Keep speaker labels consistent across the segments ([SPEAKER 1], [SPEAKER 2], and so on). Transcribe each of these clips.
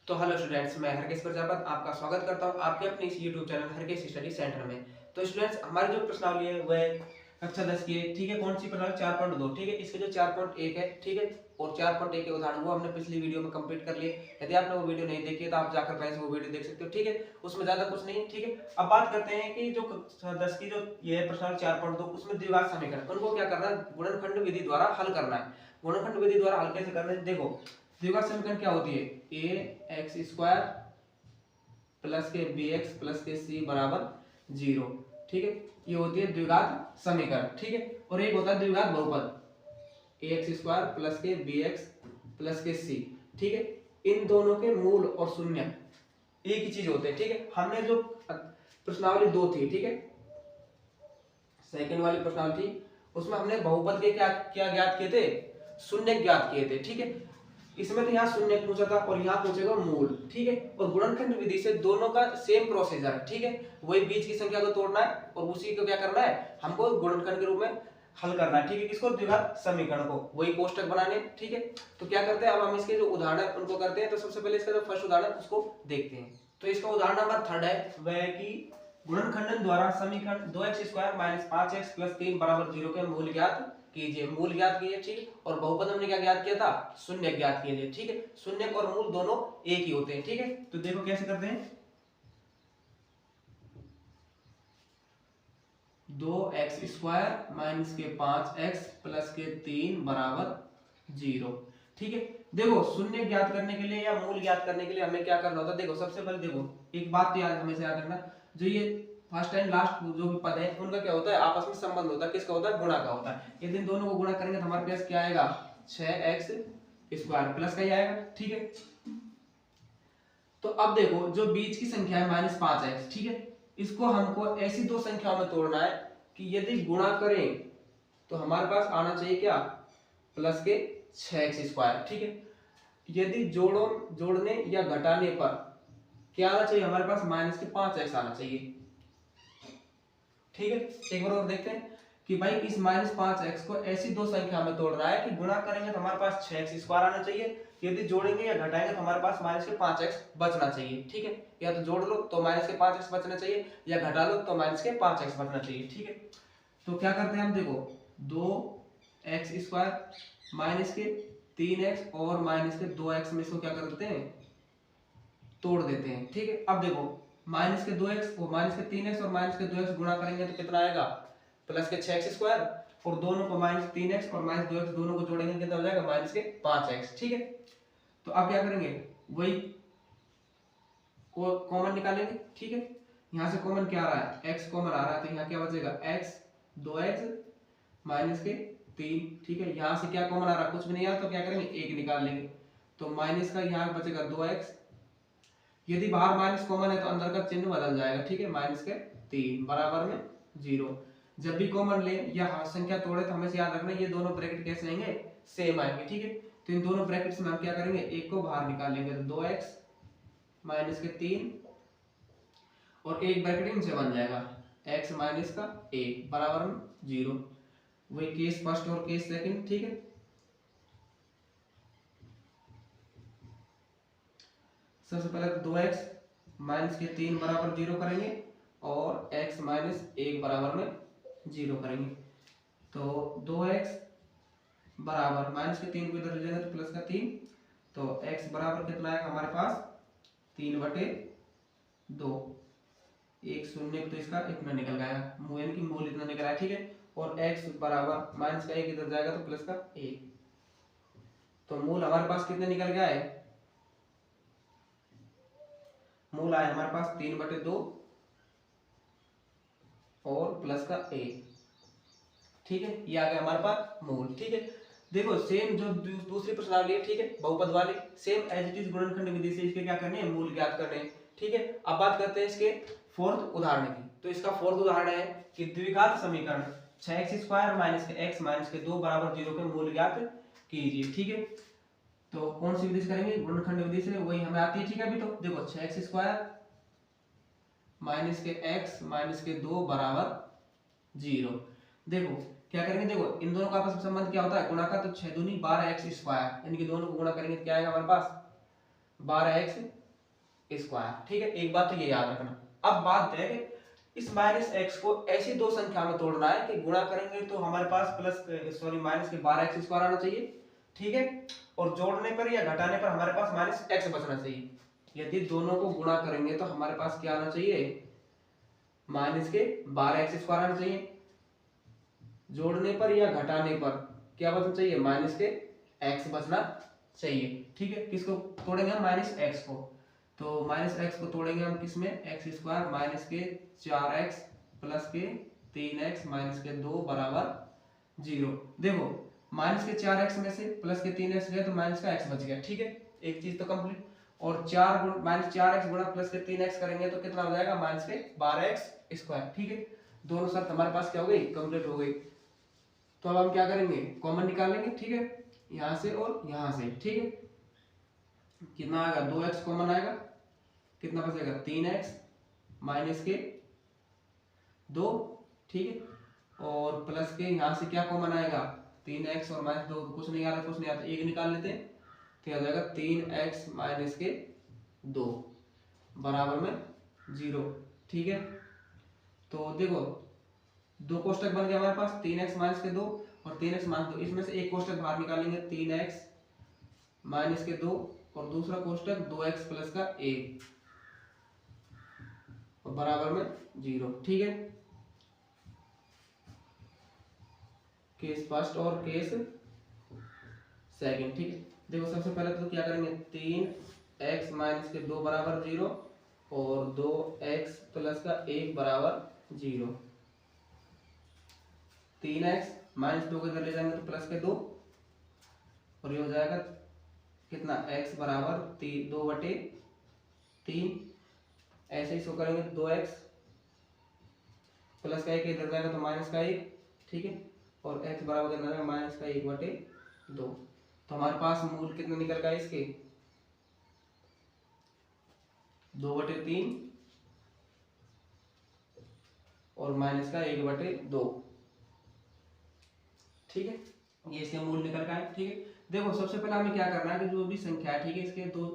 [SPEAKER 1] तो hello students, मैं हरकेश प्रजापत आपका स्वागत करता हूं आपके अपने इस YouTube channel Harkesh study centre में। तो स्टूडेंट्स, हमारी जो प्रश्नावली है वह कक्षा 10 की है। ठीक है, कौन सी प्रश्नावली? 4.2। ठीक है, इसके जो 4.1 है, ठीक है, और 4.1 के उदाहरण वो हमने पिछली वीडियो में कंप्लीट कर लिए। यदि आपने वो वीडियो नहीं देखी है तो आप जाकर पहले से वो वीडियो देख सकते हो। ठीक है, उसमें ज्यादा कुछ नहीं है। ठीक है, अब बात करते हैं कि जो कक्षा 10 की जो ये प्रश्नावली 4.2 उसमें द्विघात समीकरण उनको क्या करना है, गुणनखंड विधि द्वारा हल करना है। गुणनखंड विधि द्वारा हल कैसे करना है? देखो, द्विघात समीकरण क्या होती है? ए एक्स स्क्वायर प्लस के बी एक्स प्लस के सी बराबर 0। ठीक है, ये होती है द्विघात समीकरण। ठीक है, और एक होता है द्विघात बहुपद, ए एक्स स्क्वायर प्लस के बी एक्स प्लस के सी। ठीक है, इन दोनों के मूल और शून्य एक ही चीज होते हैं। ठीक है, हमने जो प्रश्नावली 2 थी, ठीक है, सेकंड वाली प्रश्नावली थी, उसमें हमने बहुपद के क्या क्या ज्ञात किए थे? शून्य ज्ञात किए थे। ठीक है, इसमें तो यहाँ शून्य पूछा था और यहाँ पूछेगा मूल। ठीक है, और गुणनखंड विधि से दोनों का सेम प्रोसीजर है। ठीक है, वही बीच की संख्या को तोड़ना है और उसी को क्या करना है, हमको गुणनखंड के रूप में हल करना है। ठीक है, किसको? द्विघात समीकरण को, वही कोष्टक बनाने। ठीक है, तो क्या करते हैं, अब हम इसके जो उदाहरण है उनको करते हैं। तो सबसे पहले इसका जो फर्स्ट उदाहरण है उसको देखते हैं। तो इसका उदाहरण नंबर 3 है, वह है कि गुणनखंडन द्वारा समीकरण 2x² - 5x + 3 = 0 के मूल ज्ञात कीजिए। मूल ज्ञात कीजिए। ठीक, और बहुपद हमने क्या ज्ञात किया था? शून्य ज्ञात कीजिए। ठीक है, शून्य और मूल दोनों एक ही होते हैं। ठीक है, तो देखो कैसे करते हैं। 2x² - के 5x + के 3 = 0। ठीक है, देखो शून्य ज्ञात करने के लिए या मूल ज्ञात करने के लिए हमें क्या करना होता है? देखो सबसे पहले देखो एक बात तो याद हमेशा याद रखना, जो ये फर्स्ट एंड लास्ट जो भी पद है उनका क्या होता है? आपस में संबंध होता है। किसका होता है? गुणा का होता है। यदि इन दोनों को गुणा करेंगे तो हमारे पास क्या आएगा? 6x² प्लस का ही आएगा। ठीक है, तो अब देखो जो बीच की संख्या है -5x, ठीक है, इसको हमको ऐसी दो संख्याओं में तोड़ना है कि यदि गुणा करें तो हमारे पास आना चाहिए क्या? प्लस के 6x²। ठीक है, यदि जोड़ने या घटाने पर क्या आना चाहिए? हमारे पास -5x आना चाहिए। ठीक है, एक बार और देखते हैं कि भाई इस -5x को ऐसी दो संख्या में तोड़ रहा है कि गुणा करेंगे तो हमारे पास 6x² आना चाहिए, यदि जोड़ेंगे या घटाएंगे तो हमारे पास -5x बचना चाहिए। ठीक है, या तो जोड़ लो तो -5x बचना चाहिए या घटा लो तो -5x बचना चाहिए। ठीक है, तो क्या करते हैं हम? देखो 2x² माइनस के 3x और -2x में इसको क्या कर देते हैं? तोड़ देते हैं। ठीक है, अब देखो -2x को -3x और -2x गुणा करेंगे तो कितना आएगा? प्लस के 6x² और दोनों को -3x और -2x दोनों को जोड़ेंगे कितना हो जाएगा? -5x। ठीक है, तो अब क्या करेंगे? वही को कॉमन निकालेंगे। ठीक है, यहाँ से कॉमन क्या आ रहा है? x कॉमन आ रहा है तो यहाँ क्या बचेगा? x 2x -3। ठीक है, यहाँ से क्या कॉमन आ रहा है? कुछ भी नहीं आ रहा तो क्या करेंगे? 1 निकाल लेंगे तो माइनस का यहाँ बचेगा 2x। यदि बाहर माइनस कॉमन है तो अंदर का चिन्ह बदल जाएगा। ठीक है, -3 बराबर में 0। जब भी कॉमन ले या संख्या तोड़े तो हमेशा याद रखना ये दोनों ब्रैकेट कैसे आएंगे? सेम आएंगे। ठीक है, तो इन दोनों ब्रैकेट्स में हम क्या करेंगे? एक को बाहर निकाल लेंगे तो 2x -3 और एक ब्रैकेट इनसे बन जाएगा x -1 बराबर में 0। वही केस फर्स्ट और केस सेकंड। ठीक है, सबसे पहले तो 2x -3 बराबर 0 करेंगे और x -1 बराबर में 0 करेंगे। तो 2x बराबर -3 को इधर ले जाएंगे तो प्लस का 3, तो x बराबर कितना है हमारे पास? 3/2। एक शून्य तो इसका इतना निकल गया, यानी कि मूल इतना निकल आया। ठीक है, और x बराबर -1 इधर जाएगा तो प्लस का 1, तो मूल हमारे पास कितने निकल गया है? मूल आया हमारे पास 3/2 और प्लस का 1। ठीक है, ये आ गया हमारे पास मूल। ठीक है, देखो सेम जो दूसरी प्रश्नावली है, ठीक है, बहुपद वाली, सेम एज इट इज गुणनखंड विधि से इसके क्या करने हैं? मूल ज्ञात करने हैं। ठीक है, अब बात करते हैं इसके फोर्थ उदाहरण की। तो इसका फोर्थ उदाहरण है कि द्विघात समीकरण 6x² - के x - 2 = 0 के मूल ज्ञात कीजिए। ठीक है, तो कौन सी विधि से करेंगे? गुणनखंड विधि से, वही हमें आती है। ठीक है, अभी तो देखो 6x² - के x - के 2 = 0। देखो क्या करेंगे? देखो इन दोनों का आपस में संबंध क्या होता है? गुणा का, तो 6 दूनी 12x², यानी कि दोनों को गुणा करेंगे तो क्या आएगा हमारे पास? 12x²। ठीक है, एक बात तो ये याद रखना। अब बात है कि इस -x को ऐसी दो संख्या में तोड़ना है कि गुणा करेंगे तो हमारे पास माइनस के 12x² आना चाहिए। ठीक है, और जोड़ने पर या घटाने पर हमारे पास -x बचना चाहिए। यदि दोनों को गुणा करेंगे तो हमारे पास क्या आना चाहिए, माइनस के 12x² आना चाहिए। जोड़ने पर या घटाने पर क्या बचना चाहिए, माइनस के x बचना चाहिए। ठीक है, किसको तोड़ेंगे हम, -x को। तो -x को तोड़ेंगे हम किसमें, x² माइनस के 4x प्लस के 3x माइनस के 2 बराबर 0। देखो माइनस के 4x में से प्लस के 3x गए तो माइनस का x बच गया। ठीक है, एक चीज तो कंप्लीट। और -4x गुणा प्लस के 3x करेंगे तो कितना हो जाएगा, माइनस के 12x²। ठीक है, दोनों शर्त हमारे पास क्या हो गई, कंप्लीट हो गई। तो अब हम क्या करेंगे, कॉमन निकालेंगे। ठीक है, यहां से और यहां से। ठीक है, कितना आएगा, 2x कॉमन आएगा, कितना बचेगा, 3x माइनस के 2। ठीक है, और प्लस के यहां से क्या कॉमन आएगा, 3x और -2, कुछ नहीं आ रहा, कुछ नहीं आता, एक निकाल लेते हैं तो आ जाएगा 3x माइनस के 2 बराबर में 0। ठीक है, तो देखो दो कोष्टक बन गया हमारे पास, 3x माइनस के 2 और 3x माइनस 2, इसमें से एक कोष्टक बाहर निकालेंगे, 3x माइनस के 2 और दूसरा कोष्टक 2x प्लस का 1 और बराबर में 0। ठीक है, केस फर्स्ट और केस सेकंड। ठीक है, देखो सबसे पहले तो क्या करेंगे, 3x माइनस के 2 बराबर 0 और 2x प्लस का 1 बराबर 0। 3x माइनस 2 को इधर ले जाएंगे तो प्लस के 2 और ये हो जाएगा कितना, x बराबर 2/3। ऐसे ही सो करेंगे, 2x प्लस का 1 इधर जाएगा तो माइनस का 1। ठीक है, और x बराबर कितना है, माइनस का 1/2। तो हमारे पास मूल कितने निकल गए इसके, 2/3 और माइनस का 1/2। ठीक है, ये इसके मूल निकल गए। ठीक है, देखो सबसे पहले हमें क्या करना है कि जो भी संख्या है, ठीक है, इसके दो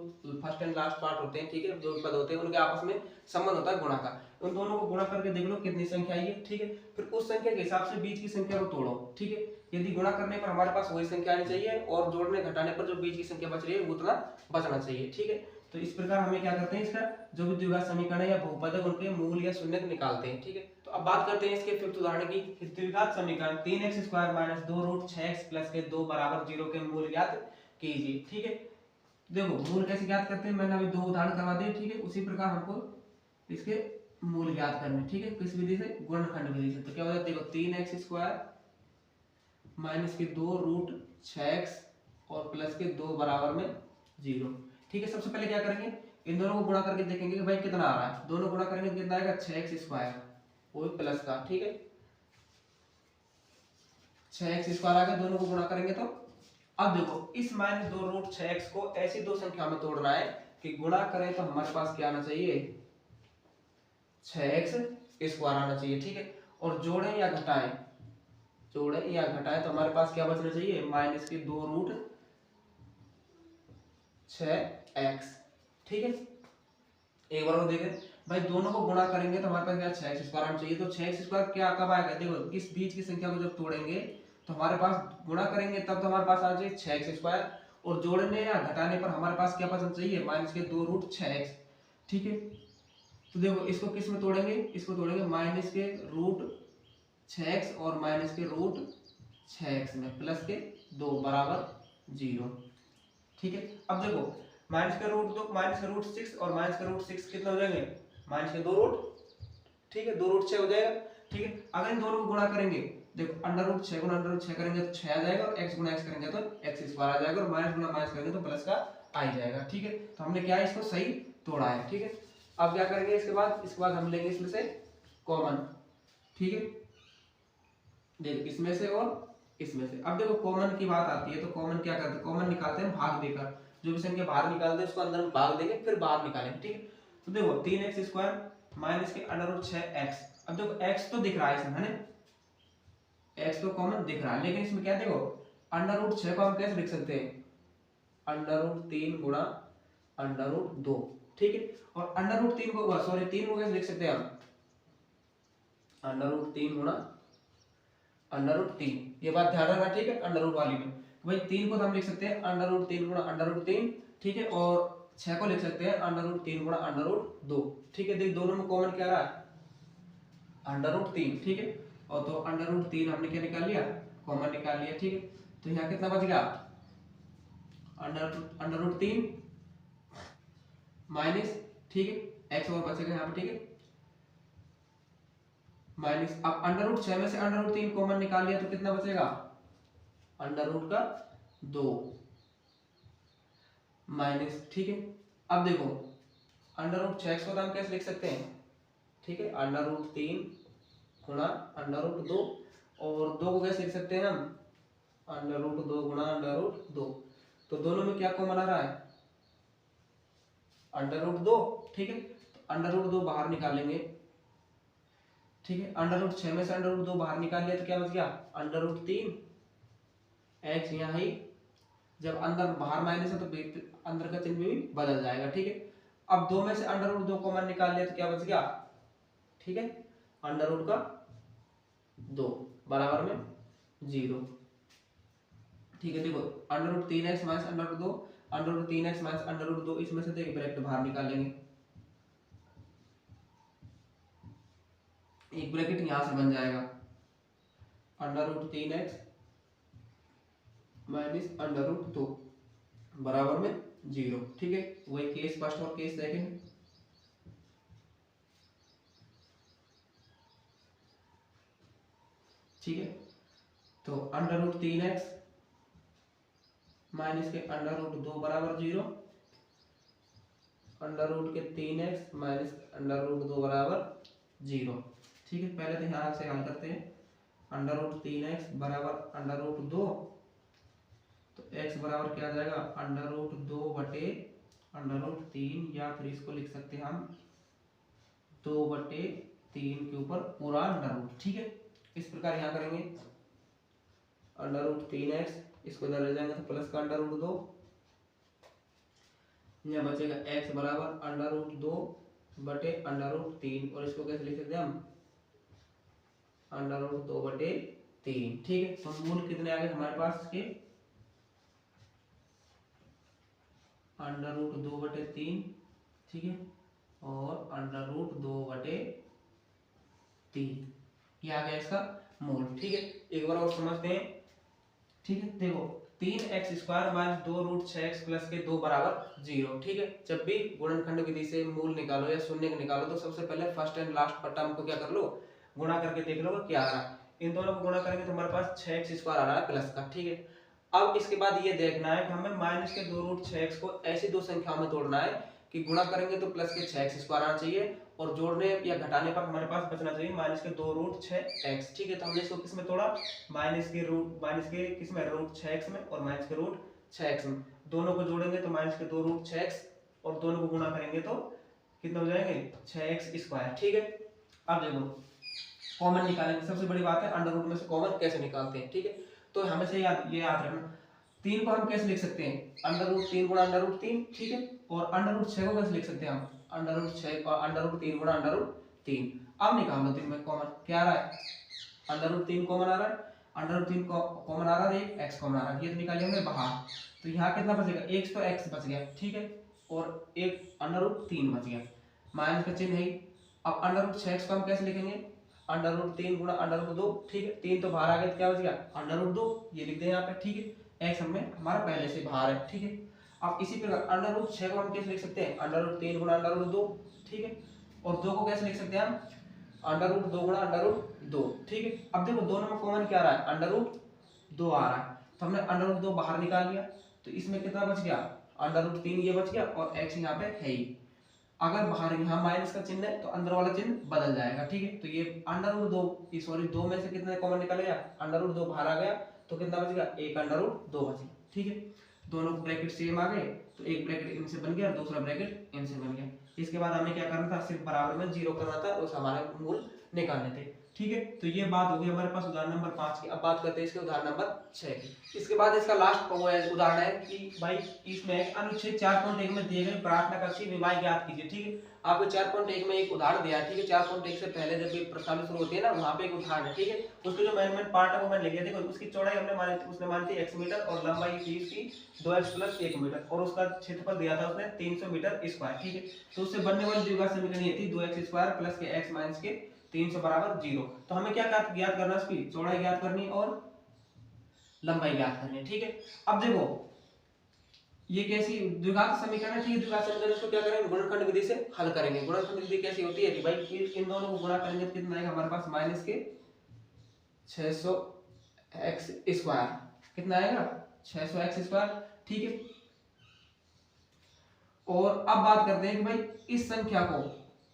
[SPEAKER 1] फर्स्ट एंड लास्ट पार्ट होते हैं। ठीक है, जो पद होते हैं उनके आपस में संबंध होता है गुणा का, उन दोनों को गुणा करके देख लो कितनी संख्या आई है। ठीक है, फिर उस संख्या के हिसाब से बीच की संख्या को तोड़ो। ठीक है, यदि गुणा करने पर हमारे पास वही संख्या आनी चाहिए और जोड़ने घटाने पर जो बीच की संख्या बच रही है उतना बचना चाहिए। ठीक है, तो इस प्रकार हमें क्या करते हैं, इसका जो भी द्विघात समीकरण है या बहुपद है उनके मूल या शून्य निकालते हैं। ठीक है, तो अब बात करते हैं इसके फिफ्थ उदाहरण की। द्विघात समीकरण 3x² minus 2 root 6x plus के 2 बराबर 0 के मूल ज्ञात कीजिए। ठीक है, देखो मूल कैसे ज्ञात करते हैं, मैंने अभी दो उदाहरण करवा दिए। ठीक है, उसी प्रकार हमको इसके मूल ज्ञात करने। ठीक है, किस विधि से, गुणनखंड विधि से। तो क्या हो जाता है, देखो 3x² माइनस के 2 रूट 6x और प्लस के 2 बराबर में 0। ठीक है, सबसे पहले क्या करेंगे, इन दोनों को गुणा करके देखेंगे कि भाई कितना आ रहा है। दोनों गुणा करेंगे तो कितना आएगा, 6x² वो प्लस का। ठीक है, 6x² आ गया, दोनों को गुणा करेंगे तो। अब देखो इस -2 रूट 6x को ऐसी दो संख्या में तोड़ना है कि गुणा करें तो हमारे पास क्या आना चाहिए, 6x² आना चाहिए। ठीक है, और जोड़ें या घटाएं, जोड़ें या घटाएं तो हमारे पास क्या बचना चाहिए, -2 रूट 6x। ठीक है, एक बार और देखें भाई, दोनों को गुणा करेंगे तो हमारे पास क्या 6x² आना चाहिए। तो 6x² क्या कब आएगा, देखो इस बीच की संख्या को जब तोड़ेंगे तो हमारे पास, गुणा करेंगे तब तो हमारे पास आना चाहिए 6x², और जोड़ने या घटाने पर हमारे पास क्या बचना चाहिए, -2 रूट 6x। ठीक है, तो देखो इसको किस में तोड़ेंगे, इसको तोड़ेंगे -√6x और -√6x में प्लस के 2 बराबर 0। ठीक है, अब देखो -√6 और -√6 कितना हो जाएंगे, -2 रूट। ठीक है, 2 रूट 6 हो जाएगा। ठीक है, अगर इन दोनों को गुणा करेंगे, देखो √6 गुणा √6 करेंगे तो 6 आ जाएगा, और x गुणा x करेंगे तो x² आ जाएगा, और माइनस गुणा माइनस करेंगे तो प्लस का आ ही जाएगा। ठीक है, तो हमने क्या है, इसको सही तोड़ा है। ठीक है, अब क्या करेंगे, इसके बाद हम लेंगे इसमें से कॉमन। ठीक है, देखो इसमें से और इसमें से। अब देखो कॉमन की बात आती है तो कॉमन क्या करते हैं, कॉमन निकालते हैं भाग देकर। जो भी संख्या बाहर निकालते हैं उसको अंदर में भाग देंगे, फिर बाहर निकालेंगे। ठीक है, तो देखो 3x² माइनस के √6x। अब देखो x तो दिख रहा है इसमें, है ना, x तो कॉमन दिख रहा है, लेकिन इसमें क्या, देखो √6 को हम कैसे लिख सकते हैं, √3 गुणा अंडर रूट 2, ठीक है। और अंडर रूट 3 को सॉरी 3 को कैसे लिख सकते हैं हम, अंडर रूट 3 गुणा अंडर रूट 3, ये बात ध्यान रखना, ठीक है। अंडर रूट वाली में भाई 3 को तो हम लिख सकते हैं अंडर रूट 3 गुणा अंडर रूट 3, ठीक है। और 6 को लिख सकते हैं अंडर रूट 3 गुणा अंडर रूट 2, ठीक है। देख दोनों में कॉमन क्या रहा है, अंडर रूट 3, ठीक है। और तो अंडर रूट 3 हमने क्या निकाल लिया, कॉमन निकाल लिया, ठीक है। तो यहाँ कितना बच गया, अंडर रूट 3 माइनस, ठीक है, एक्स और बचेगा यहाँ पे, ठीक है, माइनस। अब अंडर रूट 6 में से अंडर रूट 3 कॉमन निकाल लिया तो कितना बचेगा, अंडर रूट का 2 माइनस, ठीक है। अब देखो अंडर रूट 6 को तो हम कैसे लिख सकते हैं, ठीक है, अंडर रूट 3 गुणा अंडर रूट 2, और 2 को कैसे लिख सकते हैं हम, अंडर रूट 2 गुणा अंडर रूट 2। तो दोनों में क्या कॉमन आ रहा है, अंडर रूट 2, ठीक है। तो अंडर रूट 2 बाहर निकालेंगे, ठीक है। अंडर रूट 6 में से अंडर रूट 2 बाहर निकाल लिया तो क्या बच गया, अंडर रूट 3, एक्स यहाँ ही, जब अंदर बाहर माइनस है तो अंदर का चिन्ह भी बदल जाएगा, ठीक है। अब 2 में से अंडर रूट 2 कॉमन निकाल लिया तो क्या बच गया, ठीक है, अंडर रूट का 2 बराबर में 0, ठीक है। देखो under root 3x minus under root 2, under root 3x minus under root 2, इसमें से देखिए ब्रैकेट बाहर निकालेंगे, एक ब्रैकेट यहां से बन जाएगा, under root 3x minus under root 2 बराबर में 0, ठीक है। वही केस फर्स्ट और केस सेकंड, ठीक है। तो अंडर रूट 3x माइनस के अंडर रूट 2 बराबर 0, अंडर रूट के 3x माइनस अंडर रूट 2 बराबर 0, ठीक है। पहले तो यहाँ से हल करते हैं, अंडर रूट 3x बराबर अंडर रूट 2, तो x बराबर क्या आ जाएगा, अंडर रूट 2 बटे अंडर रूट 3, या फिर इसको लिख सकते हैं हम 2 बटे 3 के ऊपर पूरा अंडर रूट, ठीक है। इस प्रकार यहाँ करेंगे, अंडर रूट 3x, इसको इधर ले जाएंगे तो प्लस का अंडर रूट 2, यहाँ बचेगा x बराबर अंडर रूट 2 बटे अंडर रूट 3, और इसको कैसे लिख सकते हैं हम, अंडर रूट 2 बटे 3, ठीक है। तो मूल कितने आ गए हमारे पास के, अंडर रूट 2 बटे 3, ठीक है, और अंडर रूट 2 बटे 3, ये आ गया इसका मूल, ठीक है। एक बार और समझते हैं, ठीक है। देखो 3x square minus 2 root 6x plus के 2 बराबर 0, ठीक है। जब भी गुणनखंड विधि से मूल निकालो या शून्य निकालो तो सबसे पहले फर्स्ट एंड लास्ट टर्म को क्या कर लो, गुणा करके देख लो क्या आ रहा है। इन दोनों को गुणा करेंगे तो हमारे पास 6x स्क्वायर आ रहा है प्लस का, ठीक है। अब इसके बाद ये देखना है कि हमें माइनस के 2 रूट 6x को ऐसी दो संख्याओं में तोड़ना है कि गुणा करेंगे तो प्लस के 6x स्क्वायर आना चाहिए, और जोड़ने या घटाने पर हमारे पास बचना चाहिए माइनस के 2 रूट 6x, ठीक है। तो हमने इसको किस में तोड़ा, माइनस के किस में, रूट 6x में, और माइनस के रूट 6x में, दोनों को जोड़ेंगे तो माइनस के 2 रूट 6x, और दोनों को गुणा करेंगे तो कितना हो जाएंगे 6x स्क्वायर, ठीक है। अब देखो कॉमन निकालेंगे, सबसे बड़ी बात है अंडर रूट में से कॉमन कैसे निकालते हैं, ठीक है। तो हमेशा ये याद रखना, 3 को हम कैसे लिख सकते हैं, अंडर रूट 3 गुणा अंडर रूट 3, ठीक है। और अंडर रूट 6 को कैसे लिख सकते हैं हम, अंडर रूट 6 और अंडर रूट 3 गुणा अंडर रूट 3। अब निकाल लो 3 में कॉमन, क्या आ रहा है, अंडर रूट 3 कॉमन आ रहा है, अंडर रूट 3 कॉमन आ रहा है, एक x कॉमन आ रहा है, ये तो निकालिए हमने बाहर। तो यहाँ कितना बचेगा, एक तो x बच गया, ठीक है, और एक अंडर रूट 3 बच गया, माइनस का चिन्ह है। अब अंडर रूट 6x को हम कैसे लिखेंगे, अंडर रूट 3 गुणा अंडर रूट 2, ठीक है। 3 तो बाहर आ गया तो क्या बच गया, अंडर रूट 2, ये लिख दें यहाँ पे, ठीक है। x हमें हमारा पहले से बाहर है, ठीक है। अब इसी प्रकार अंडर रूट 6 को हम कैसे लिख सकते हैं, अंडर रूट 3 गुणा अंडर रूट 2, ठीक है। और 2 को कैसे लिख सकते हैं हम, अंडर रूट 2 गुणा अंडर रूट 2, ठीक है। अब देखो दोनों में कॉमन क्या आ रहा है, अंडर रूट 2 आ रहा है, तो हमने अंडर रूट 2 बाहर निकाल लिया, तो इसमें कितना बच गया, अंडर रूट 3 ये बच गया, और x यहाँ पे है ही। अगर बाहर यहाँ माइनस का चिन्ह है तो अंदर वाला चिन्ह बदल जाएगा, ठीक है। तो ये अंडर रूट 2 सॉरी 2 में से कितना कॉमन निकल गया, अंडर रूट 2 बाहर आ गया, तो कितना बच गया, एक अंडर रूट 2 बच गया, ठीक है। दोनों ब्रैकेट सेम आ गए, तो एक ब्रैकेट इनसे बन गया, दूसरा ब्रैकेट इनसे बन गया। इसके बाद हमें क्या करना था, सिर्फ बराबर में 0 करना था, उस हमारे मूल निकालने थे, ठीक है। तो ये बात होगी हमारे पास उदाहरण नंबर 5 की। अब बात करते हैं इसके उदाहरण नंबर 6 की। इसके बाद इसका लास्ट उदाहरण है कि भाई इसमें अनुच्छेद 4.1 में दिए गए प्रार्थना कक्षी विमाएं ज्ञात कीजिए। ठीक है, आपको 4.1 में एक उदाहरण दिया है। ठीक है, 4.1 से पहले जब भी प्रश्नावली शुरू होती है ना, वहां पे एक उदाहरण है। ठीक है, उसके जो मेन पार्ट है वो मैंने लिख दिया। देखो उसकी चौड़ाई हमने मानी थी, उसने मानी थी x मीटर और लंबाई थी इसकी 2x + 1 मीटर और उसका क्षेत्रफल दिया था उसने 300 मीटर स्क्वायर। ठीक है, तो उससे बनने वाली द्विघात समीकरण ये थी 2x² + के x - के 300 = 0। तो हमें क्या ज्ञात करना है, इसकी चौड़ाई ज्ञात करनी और लंबाई ज्ञात करनी है। ठीक है, अब देखो ये कैसी द्विघात समीकरण है। ठीक है, द्विघात समीकरण इसको क्या करेंगे, गुणनखंड विधि से हल करेंगे। गुणनखंड विधि कैसी होती है कि भाई इन दोनों को गुणा करेंगे तो कितना आएगा हमारे पास माइनस के 600x²। कितना आएगा 600x²। ठीक है, और अब बात करते हैं कि भाई इस संख्या को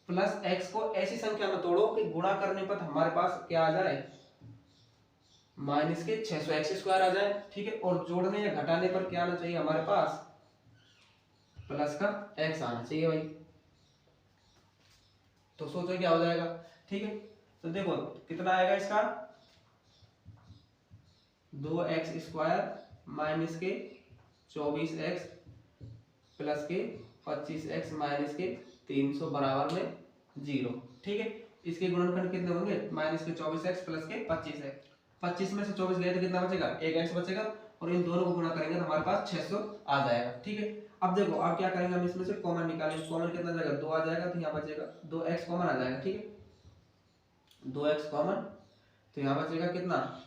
[SPEAKER 1] प्लस x को ऐसी संख्या में तोड़ो कि गुणा करने पर हमारे पास क्या आ जाए, माइनस के 600x² आ जाए। ठीक है, और जोड़ने या घटाने पर क्या आना चाहिए हमारे पास, प्लस का x आना चाहिए भाई। तो सोचो क्या हो जाएगा। ठीक है, तो देखो कितना आएगा इसका 2x² माइनस के 24x प्लस के 25x माइनस के 300 बराबर में 0। ठीक है, इसके गुणनखंड कितने होंगे, माइनस के 24x प्लस के 25x। 25 में से 24 गए तो कितना बचेगा, 1x बचेगा और इन दोनों को गुणा करेंगे तो हमारे पास 600 आ जाएगा। ठीक है, अब देखो अब क्या करेंगे, हम इसमें से कॉमन निकालेंगे। कॉमन कितना जाएगा, 2 आ जाएगा तो यहाँ बचेगा 2x कॉमन आ जाएगा। ठीक है, 2x कॉमन तो यहाँ बचेगा कितना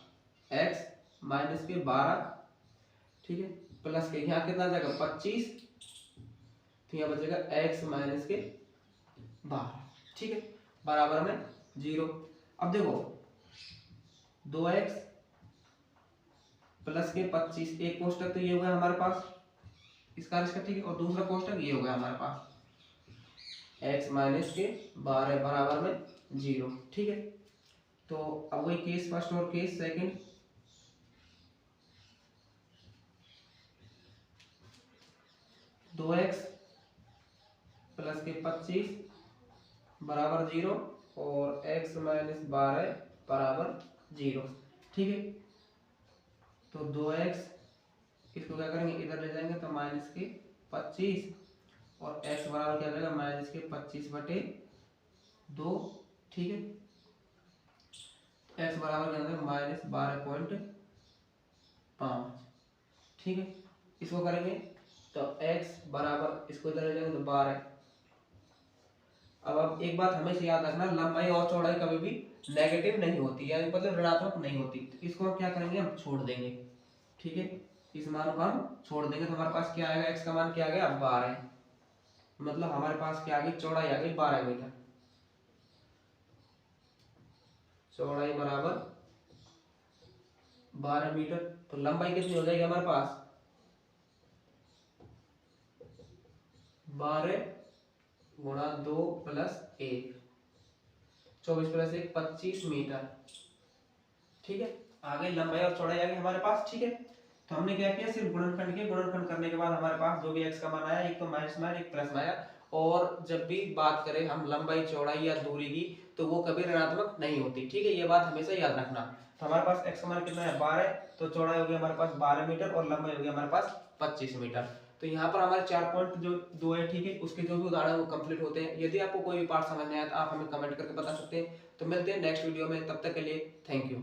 [SPEAKER 1] x माइनस के 12। ठीक है, प्लस के यहाँ कितना आ जाएगा 25 तो यहाँ बचेगा x माइनस के 12। ठीक है, बराबर में 0। अब देखो 2x प्लस के 25, एक कोष्टक तो ये हो गया हमारे पास इसका। ठीक है, और दूसरा कोष्टक ये हो गया हमारे पास x माइनस के 12 बराबर में 0। ठीक है, तो अब वही केस फर्स्ट और केस सेकंड। दो एक्स प्लस के 25 बराबर 0 और x माइनस 12 बराबर 0। ठीक है, तो 2x इसको क्या करेंगे, इधर ले जाएंगे तो माइनस के 25 और x बराबर क्या जाएगा माइनस के 25/2। ठीक है, x बराबर क्या जाएगा माइनस 12.5। ठीक है, इसको करेंगे तो x बराबर इसको इधर ले जाएंगे तो 12। अब एक बात हमेशा याद रखना, लंबाई और चौड़ाई कभी भी नेगेटिव नहीं होती, यानी मतलब ऋणात्मक नहीं होती। तो इसको हम क्या करेंगे, हम छोड़ देंगे। ठीक है, इस मान को हम छोड़ देंगे तो हमारे पास क्या आएगा, x का मान क्या आ गया 12। मतलब हमारे पास क्या आ गई, चौड़ाई आ गई 12 मीटर। चौड़ाई बराबर 12 मीटर, तो लंबाई कितनी हो जाएगी हमारे पास 12 गुणा 2 प्लस 1, 24 प्लस 1 25 मीटर। ठीक है, आ गई लंबाई और चौड़ाई आ गई हमारे पास। ठीक है, तो हमने क्या किया, सिर्फ गुणनखंड के गुणनखंड करने के बाद हमारे पास जो भी x का मान आया, एक तो माइनस में एक प्लस में आया। और जब भी बात करें हम लंबाई चौड़ाई या दूरी की तो वो कभी ऋणात्मक नहीं होती। ठीक है, ये बात हमेशा याद रखना। तो हमारे पास x का मान कितना है 12, तो चौड़ाई हो गई हमारे पास 12 मीटर और लंबाई हो गई हमारे पास 25 मीटर। तो यहाँ पर हमारे 4 पॉइंट जो 2 है, ठीक है, उसके जो भी उदाहरण वो कंप्लीट होते हैं। यदि आपको कोई भी पार्ट समझ नहीं आया तो आप हमें कमेंट करके बता सकते हैं। तो मिलते हैं नेक्स्ट वीडियो में, तब तक के लिए थैंक यू।